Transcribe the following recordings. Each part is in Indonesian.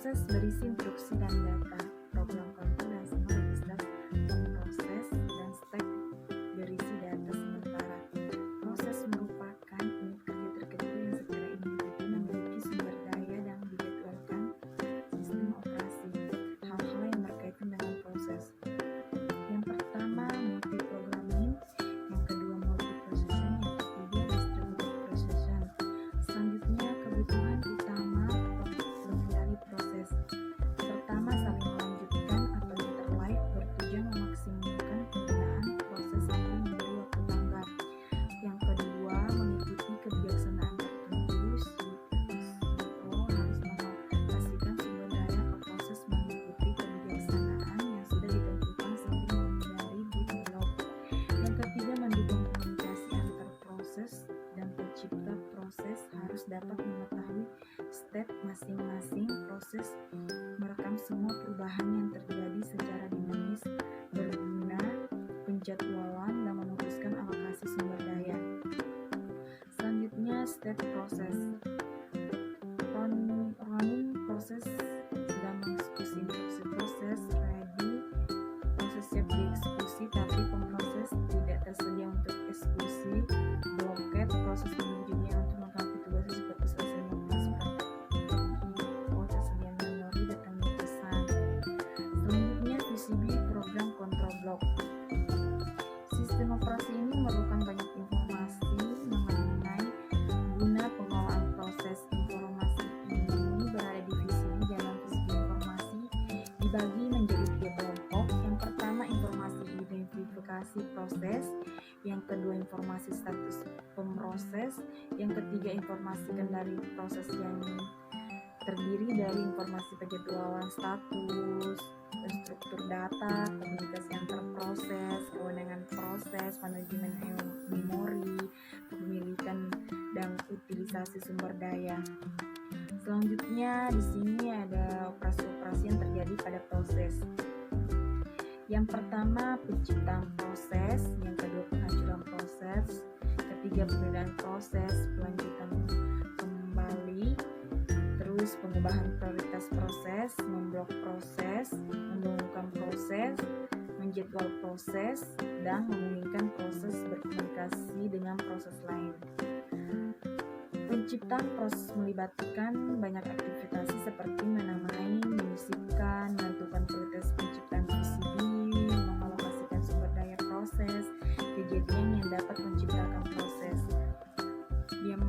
Proses berisi instruksi dan data, program kontrol dan semua register proses, dan stack berisi data sementara. Proses merupakan unit kerja terkecil yang secara individu memiliki sumber daya dan dijadwalkan sistem operasi. Hal-hal yang berkaitan dengan proses. Yang pertama, multiprogramming. Yang kedua, multiprocessing. Yang ketiga, distributed processing. Selanjutnya, kebutuhan utama dari proses. Pertama, saling melanjutkan atau interlive bertujuan memaksimalkan penggunaan proses sambil memberi waktu tanggap. Yang kedua, mengikuti kebijaksanaan tertentu. CEO harus mengalokasikan sumber daya ke proses mengikuti kebijaksanaan yang sudah ditentukan sambil menghindari deadlock. Yang ketiga, mendukung komunikasi antar proses, dan pencipta proses harus dapat mengetahui state masing-masing proses, merekam semua perubahan yang terjadi secara dinamis berguna penjadwalan dan memutuskan alokasi sumber daya. Selanjutnya, state proses. Running proses sedang mengeksekusi instruksi proses, ready proses siap dieksekusi tapi pemproses tidak tersedia untuk eksekusi, blockade proses menunggunya untuk melengkapi tugasnya seperti selesainya tersediaan memori datangnya pesan. Selanjutnya, PCB program control block. Sistem operasi ini memerlukan banyak informasi mengenai guna pengelolaan proses. Informasi ini berada di PCB. Dalam PCB informasi dibagi menjadi 3 kelompok. Yang pertama, informasi identifikasi proses. Yang kedua, informasi status pemroses. Yang ketiga, informasi kendali proses yang terdiri dari informasi penjadwalan status, struktur data, komunikasi antar proses, kewenangan proses, manajemen memori, kepemilikan dan utilisasi sumber daya. Selanjutnya di sini ada operasi-operasi yang terjadi pada proses. Yang pertama, penciptaan proses. Yang kedua, penghancuran proses. Ketiga, penundaan proses, pelanjutan kembali. Terus pengubahan prioritas proses, memblok proses, membengkakkan proses, menjadwal proses, dan memungkinkan proses berkomunikasi dengan proses lain. Penciptaan proses melibatkan banyak aktivitas seperti menamai, menyisipkan, menentukan prioritas penciptaan PCB, mengalokasikan sumber daya proses, kejadian yang dapat menciptakan proses. Yang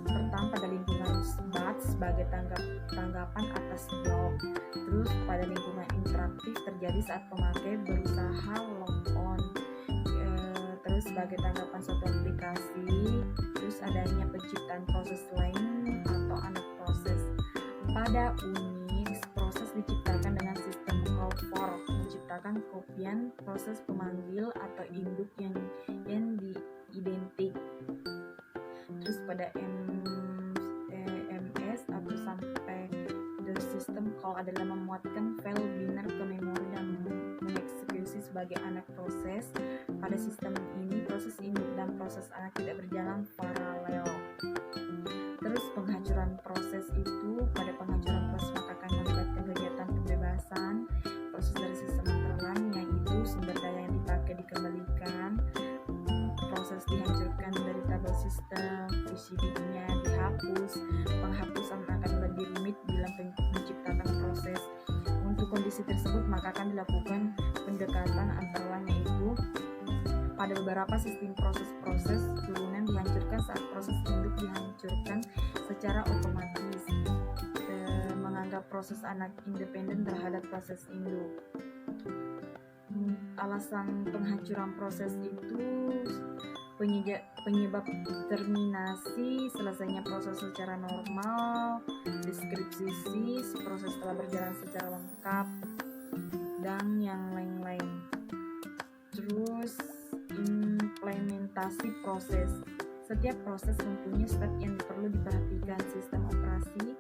pertama, pada lingkungan batch sebagai tanggapan atas blok. Terus pada lingkungan interaktif terjadi saat pemakai berusaha log on. Terus sebagai tanggapan suatu aplikasi. Terus adanya penciptaan proses lain atau anak proses. Pada Unix, proses diciptakan dengan sistem call fork, menciptakan kopian proses pemanggil atau induk yang identik. Terus pada MS atau sampai the system call adalah memuatkan file binary ke memori dan mengeksekusi sebagai anak proses. Pada sistem ini, proses induk dan proses anak tidak berjalan paralel. Terus penghancuran proses itu, pada penghancuran proses maka akan melibatkan kegiatan pembebasan proses dari sistem antara lain, yaitu sumber daya yang dipakai dikembalikan, proses dihancurkan dari tabel sistem, PCB-nya dihapus. Penghapusan akan lebih rumit bila menciptakan proses. Untuk kondisi tersebut maka akan dilakukan pendekatan antara lain, yaitu pada beberapa sistem proses-proses turunan dihancurkan saat proses induk dihancurkan secara otomatis, menganggap proses anak independen terhadap proses induk. Alasan penghancuran proses itu penyebab terminasi, selesainya proses secara normal, deskripsi proses telah berjalan secara lengkap, dan yang lain-lain. Terus implementasi proses. Setiap proses mempunyai step yang perlu diperhatikan sistem operasi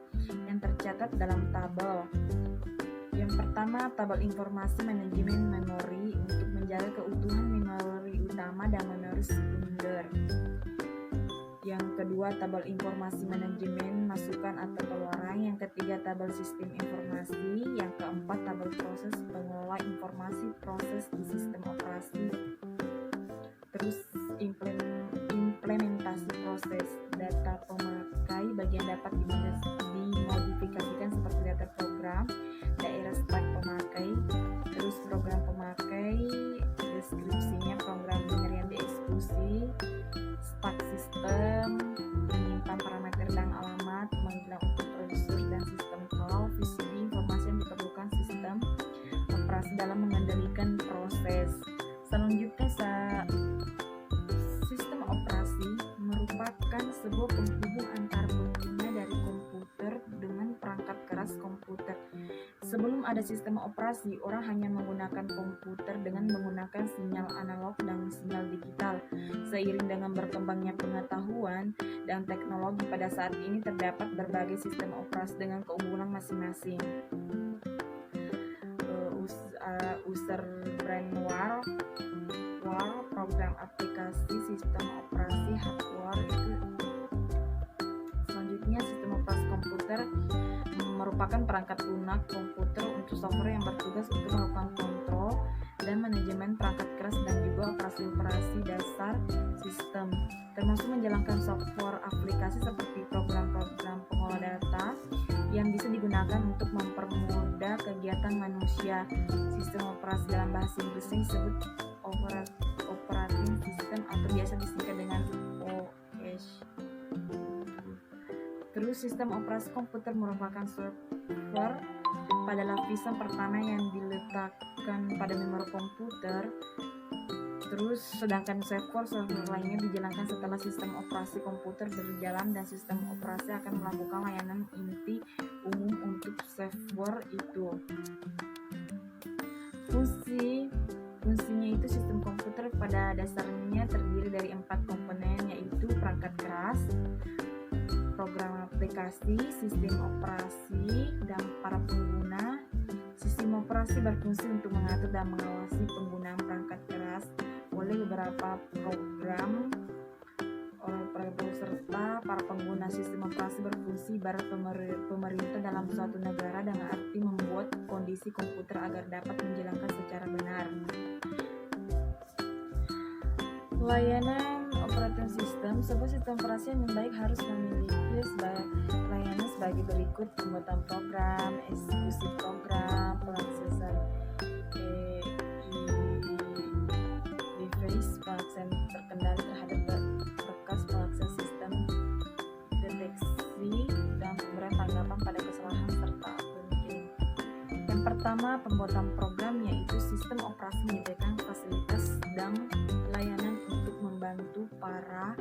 yang tercatat dalam tabel. Yang pertama, tabel informasi manajemen memori untuk menjaga keutuhan memori utama dan memori sekunder. Yang kedua, tabel informasi manajemen masukan atau keluaran. Yang ketiga, tabel sistem informasi. Yang keempat, tabel proses pengelola informasi proses di sistem operasi. Terus implementasi proses data pemakai, bagian dapat dimodifikasikan seperti data program, daerah stack pemakai, terus program pemakai, deskripsinya, program yang dieksekusi, stack sistem, menyimpan parameter dan alamat, pemanggilan untuk produser dan sistem call, VCD, informasi yang diperlukan sistem operasi dalam mengendalikan proses. Selanjutnya, sistem operasi merupakan sebuah penghubung antar pengguna dari komputer dengan perangkat keras komputer. Sebelum ada sistem operasi, orang hanya menggunakan komputer dengan menggunakan sinyal analog dan sinyal digital. Seiring dengan berkembangnya pengetahuan dan teknologi pada saat ini, terdapat berbagai sistem operasi dengan keunggulan masing-masing. User brainware, program aplikasi, sistem operasi hardware itu. Selanjutnya, sistem operasi komputer merupakan perangkat lunak komputer untuk software yang bertugas untuk melakukan kontrol dan manajemen perangkat keras dan juga operasi dasar sistem, termasuk menjalankan software aplikasi seperti program-program pengolah data yang bisa digunakan untuk mempermudah kegiatan manusia. Sistem operasi dalam bahasa Inggris disebut operating system atau biasa disingkat dengan OS. Terus, sistem operasi komputer merupakan software pada lapisan pertama yang diletakkan pada memori komputer. Terus, sedangkan software lainnya dijalankan setelah sistem operasi komputer berjalan, dan sistem operasi akan melakukan layanan inti umum untuk software itu. Fungsinya itu, sistem komputer pada dasarnya terdiri dari 4 komponen, yaitu perangkat keras, program aplikasi, sistem operasi, dan para pengguna. Sistem operasi berfungsi untuk mengatur dan mengawasi penggunaan perangkat keras oleh beberapa program serta para pengguna. Sistem operasi berfungsi ibarat pemerintah dalam suatu negara dengan arti membuat kondisi komputer agar dapat menjalankan secara benar. Layanan operating system. Sebuah sistem operasi yang baik harus memiliki layanan sebagai berikut: pembuatan program, eksekusi program, pengaksesan device, pengaksesan terkendali terhadap berkas, pengaksesan sistem, deteksi dan pemberian tanggapan pada kesalahan serta penting. Yang pertama, pembuatan program, yaitu sistem operasi menyediakan fasilitas dan layanan untuk membantu para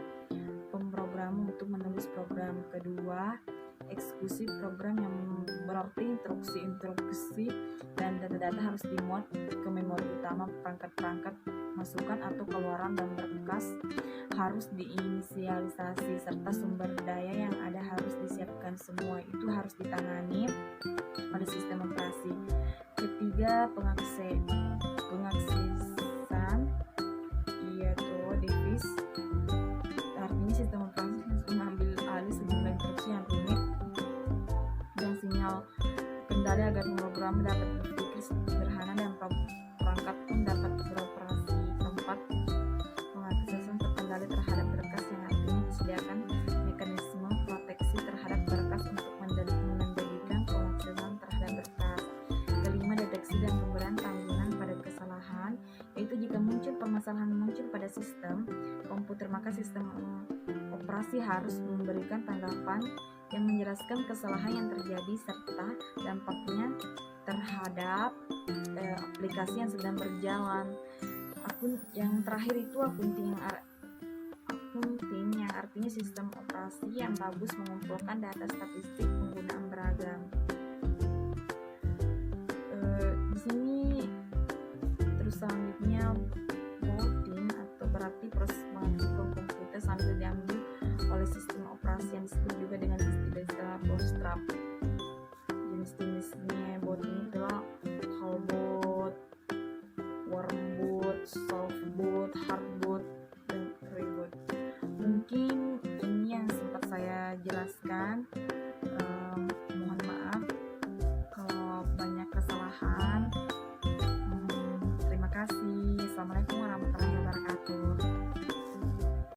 pemrogram untuk menulis program. Kedua, eksekusi program, yang berarti instruksi dan data-data harus dimuat ke memori utama. Perangkat masukan atau keluaran dan berkas harus diinisialisasi, serta sumber daya yang ada harus disiapkan. Semua itu harus ditangani pada sistem operasi. Ketiga, pengaksesan, yaitu device. Artinya sistem operasi mengambil alih sejumlah instruksi yang rumit dan sinyal kendali agar program dapat berpikir sederhana dan perangkat pun dapat beroperasi. Keempat, pengaksesan terkendali terhadap berkas, yang artinya disediakan mekanisme proteksi terhadap berkas untuk mengendalikan pengaksesan terhadap berkas. Kelima, deteksi dan pemberian tanggungan pada kesalahan, yaitu jika permasalahan muncul pada sistem komputer, maka sistem operasi harus memberikan tanggapan yang menjelaskan kesalahan yang terjadi serta dampaknya terhadap aplikasi yang sedang berjalan. Yang terakhir itu akunting, yang artinya sistem operasi yang bagus mengumpulkan data statistik penggunaan beragam. Di sini terus selanjutnya booting, atau berarti proses mengaktifkan komputer sambil diambil oleh sistem operasi yang disebut juga dengan istilah bootstrap. Jenis-jenisnya booting adalah wholeboot, wormboot, softboot, hardboot, dan reboot. Mungkin ini Wassalamualaikum.